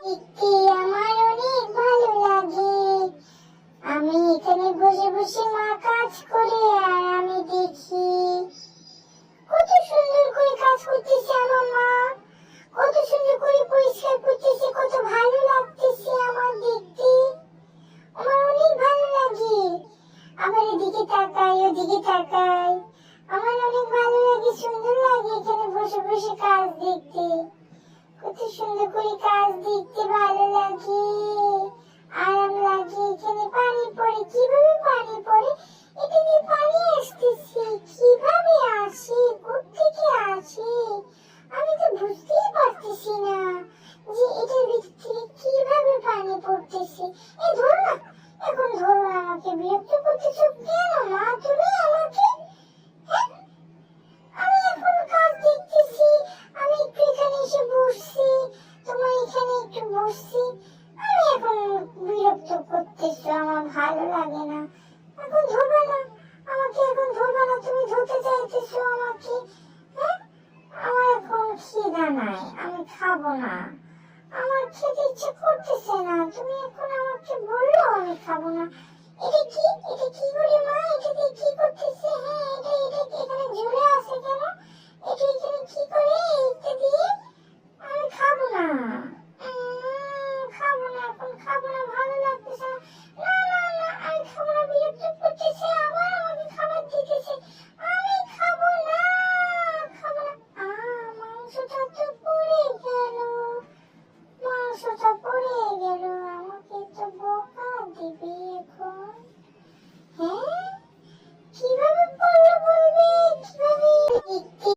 দেখতে আমার অনেক ভালো লাগে। আমি এখানে বসে বসে মা কাজ করে আর আমি দেখি কত সুন্দর করে কাজ করতেছে আমার মা, কত সুন্দর করে পরিষ্কার করতেছে, কত ভালো লাগতেছে আমার দেখতে। আমার অনেক ভালো লাগে। আবার এদিকে তাকাই ওদিকে তাকাই, আমার অনেক ভালো লাগে, সুন্দর লাগে এখানে বসে বসে কাজ দেখতে। কত সুন্দর করে কাজ দেখতে ভালো লাগে, আরাম লাগে। এখানে পানি পড়ে, কিভাবে পানি পড়ে, এটা দিয়ে পানি আসতেছে, কিভাবে আসে, কোত্থেকে আসে, আমি তো বুঝতেই পারতেছি না যে এটার ভিতর থেকে কিভাবে পানি পড়তেছে। এই ধরো না, এখন ধরো না, আমাকে বিরক্ত করতেছো কেন মা তুমি আমাকে? হ্যাঁ, আমি এখন কাজ দেখতেছি, আমি একটু এখানে এসে বসছি, তোমার এখানে একটু বসছি, আমি এখন বিরক্ত করতেছো, আমার ভালো লাগে না। এখন ধরবা না আমাকে, এখন ধরবা না, তুমি ধরতে চাইতেছো আমাকে। হ্যাঁ, আমার এখন খিদা নাই, আমি খাবো না, আমার খেতে ইচ্ছে করতেছে না, তুমি এখন আমাকে বললো আমি খাবো না। এটা কি, এটা কি করে মা, এটা দিয়ে কি করতেছে? হ্যাঁ, এটা এটা এখানে ঝুলে আছে কেন? এটা এখানে কি করে, এটা